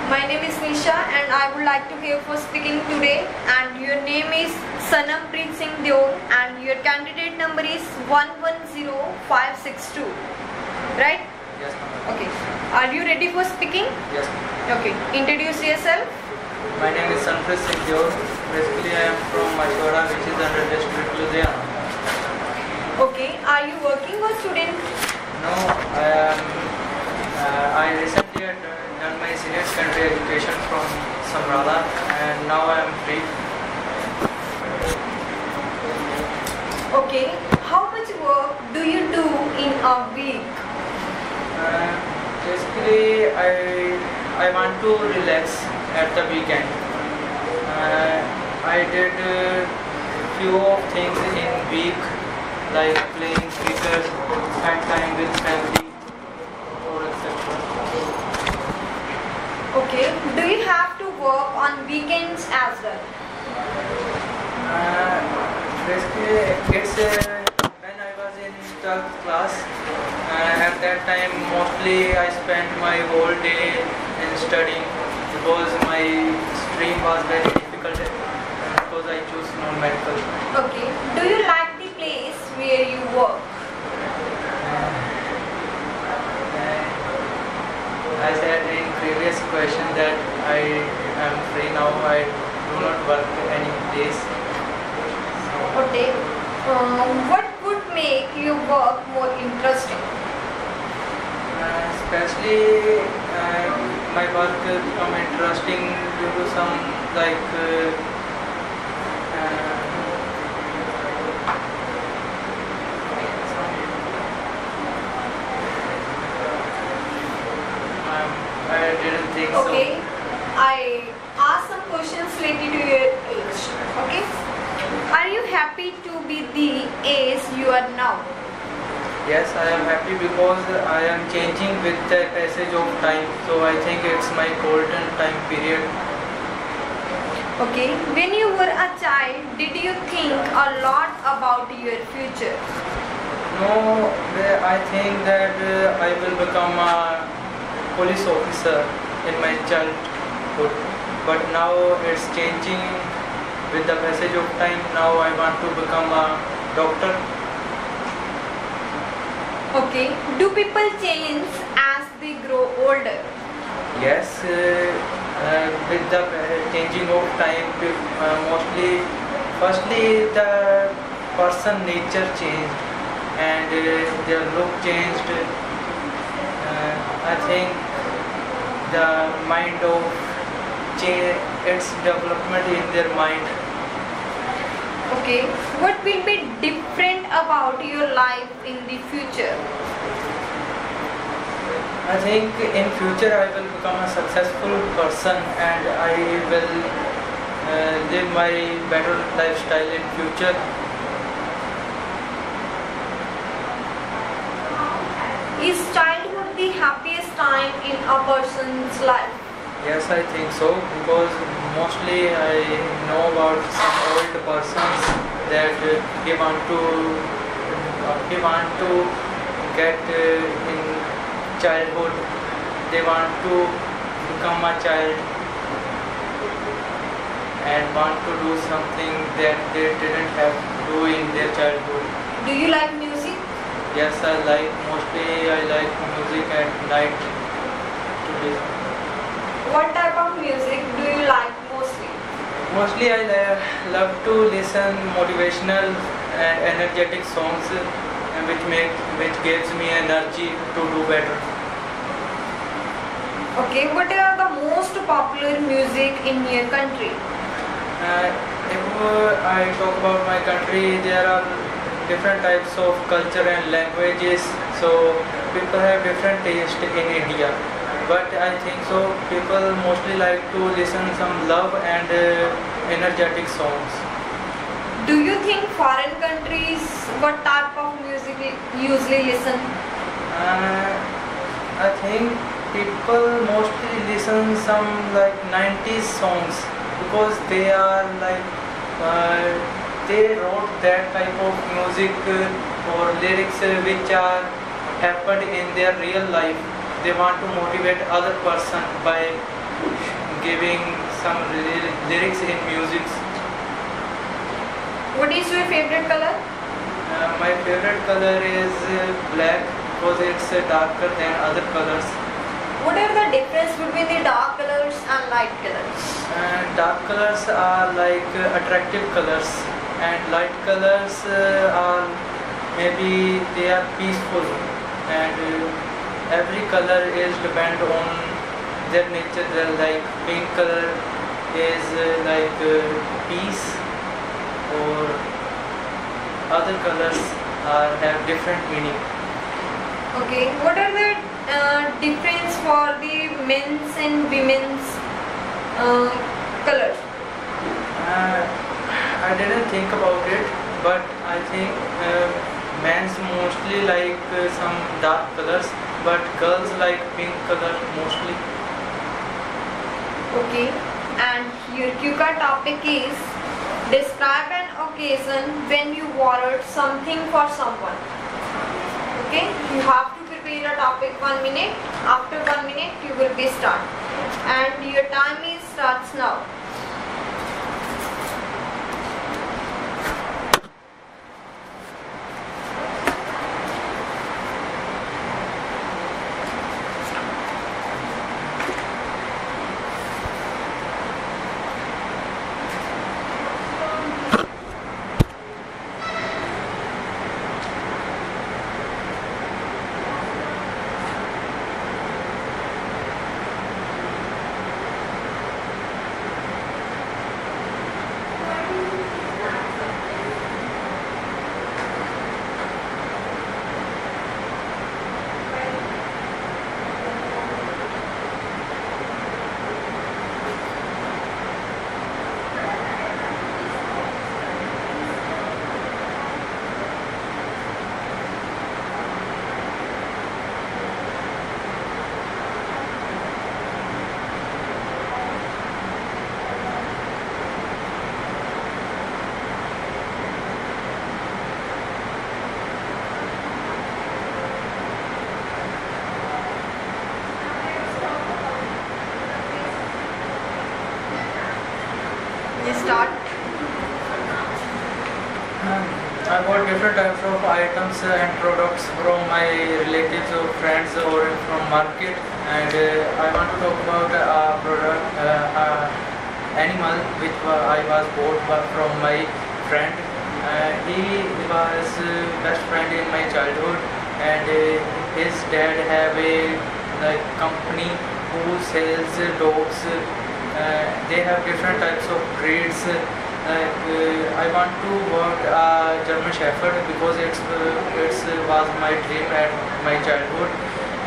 My name is Nisha and I would like to hear for speaking today, and your name is Sanampreet Singh Deol and your candidate number is 110562. Right? Yes, ma'am. Okay. Are you ready for speaking? Yes, ma'am. Okay. Introduce yourself. My name is Sanampreet Singh Deol. Basically, I am from Mashwara, which is under district Ludhiana. Okay. Are you working or student? No, I recently had done my senior secondary education from Samrala, and now I am free. Okay. How much work do you do in a week? Basically, I want to relax at the weekend. I did few of things in week, like playing cricket, spend time with family, or etc. Okay. Do you have to work on weekends as well? Basically, it's when I was in 12th class. At that time, mostly I spent my whole day in studying because my stream was very difficult because I chose non-medical. Okay. Do you like the place where you work? I said in previous question that I am free now. I do not work any place. Okay. What would make your work more interesting? Especially my work become interesting due to some like I didn't think Okay. so. I ask some questions related to your age. Okay. Are you happy to be the age you are now? Yes, I am happy because I am changing with the passage of time. So I think it's my golden time period. Okay. When you were a child, did you think a lot about your future? No, I think that I will become a police officer in my childhood. But now it's changing with the passage of time. Now I want to become a doctor. Okay. Do people change as they grow older? Yes, with the changing of time, firstly the person nature changed and their look changed. I think the mind of change, its development in their mind. Okay. What will be different about your life in the future? I think in future I will become a successful person and I will live my better lifestyle in future. Is childhood the happiest time in a person's life? Yes, I think so because mostly I know about some old persons that they want to get in childhood. They want to become a child and want to do something that they didn't have to do in their childhood. Do you like music? Yes, mostly I like music at night to listen. What type of music do you like mostly? Mostly I love to listen motivational and energetic songs which gives me energy to do better. Okay, what are the most popular music in your country? If I talk about my country, there are different types of culture and languages, so people have different taste in India. But I think so people mostly like to listen some love and energetic songs. Do you think foreign countries what type of music usually listen? I think people mostly listen some like 90s songs because they are like they wrote that type of music or lyrics which are happened in their real life. They want to motivate other person by giving some lyrics in music. What is your favorite color? My favorite color is black because it's darker than other colors. What are the difference between the dark colors and light colors? Dark colors are like attractive colors, and light colors are maybe they are peaceful, and every color is depend on their nature. Like pink color is like peace, or other colors have different meaning. Okay, what are the difference for the men's and women's colors? I didn't think about it, but I think men's mostly like some dark colors, but girls like pink color mostly. Okay, and your QCA topic is describe an occasion when you borrowed something for someone. Okay, you have to prepare a topic 1 minute. After 1 minute, you will be start, and your time is starts now. Start. I bought different types of items and products from my relatives or friends or from market, and I want to talk about a product, animal which I was bought from my friend. He was best friend in my childhood, and his dad have a like company who sells dogs. They have different types of breeds. I want to bought a German Shepherd because it was my dream at my childhood,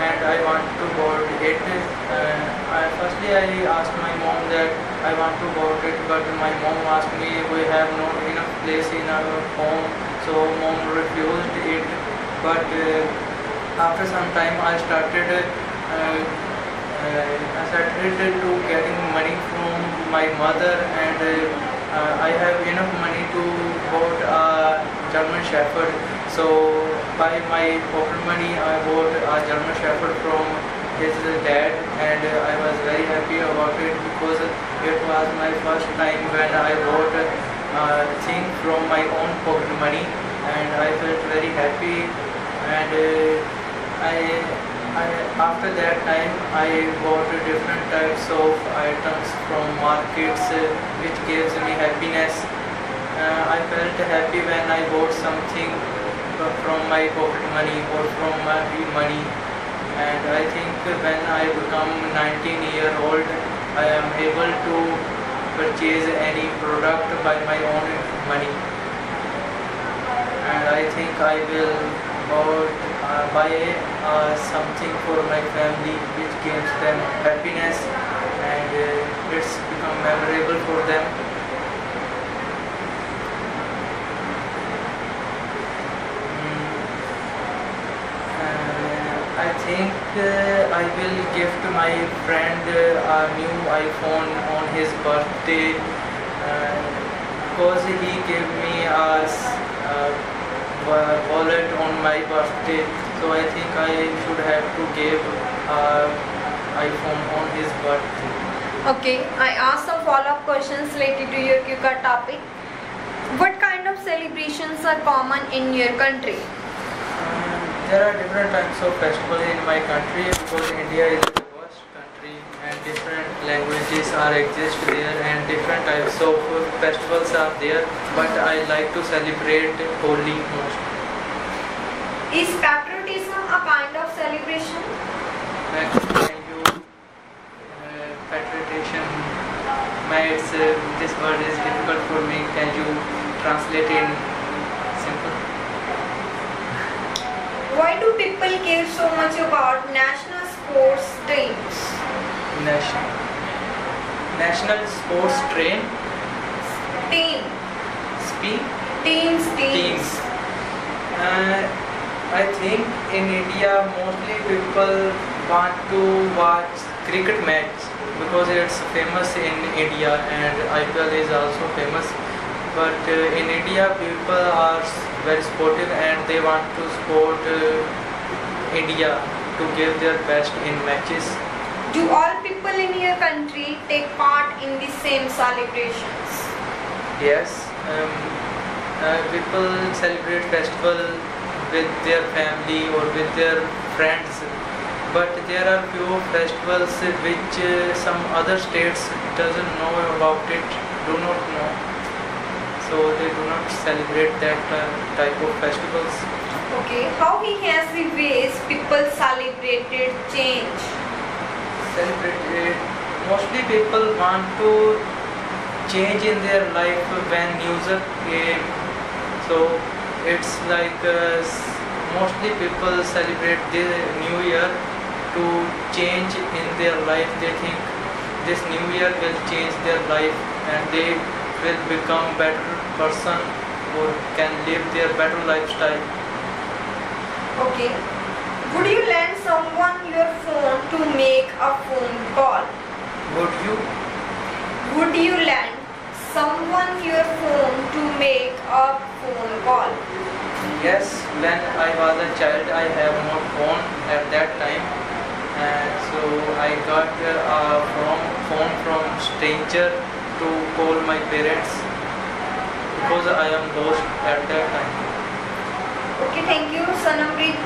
and I want to bought it. Firstly, I asked my mom that I want to bought it, but my mom asked me we have not enough place in our home, so mom refused it. But after some time, I started to getting money from my mother, and I have enough money to bought a German Shepherd. So by my pocket money, I bought a German Shepherd from his dad, and I was very happy about it because it was my first time when I bought a thing from my own pocket money, and I felt very happy. And after that time, I bought different types of items from markets, which gives me happiness. I felt happy when I bought something from my pocket money or from my money. And I think when I become 19-year-old, I am able to purchase any product by my own money. And I think I will buy something for my family which gives them happiness, and it's become memorable for them. I think I will gift my friend a new iPhone on his birthday, because he gave me a wallet on my birthday. So I think I should have to give iPhone on his birthday. Okay, I asked some follow-up questions related to your QCAT topic. What kind of celebrations are common in your country? There are different types of festivals in my country because India is a diverse country and different languages are exist there and different types of festivals are there. But I like to celebrate Holi most. Is patriotism a kind of celebration? Next, can you patriotism? This word is difficult for me. Can you translate in simple? Why do people care so much about national sports teams? National sports train Team. speak Teams. I think in India mostly people want to watch cricket match because it's famous in India and IPL is also famous. But in India people are very sportive and they want to support India to give their best in matches. Do all people in your country take part in the same celebrations? Yes, people celebrate festival with their family or with their friends, but there are few festivals which some other states doesn't know about it, do not know, so they do not celebrate that type of festivals. Okay, how he has the ways people celebrated change? Celebrated, mostly people want to change in their life when New Year came, so it's like mostly people celebrate the New Year to change in their life. They think this New Year will change their life and they will become better person or can live their better lifestyle. Okay. Would you lend someone your phone to make a phone call? Would you? Would you lend someone your phone to make a phone call? Yes, when I was a child I have no phone at that time, and so I got a phone from stranger to call my parents because I am lost at that time. Okay, thank you, Sanampreet.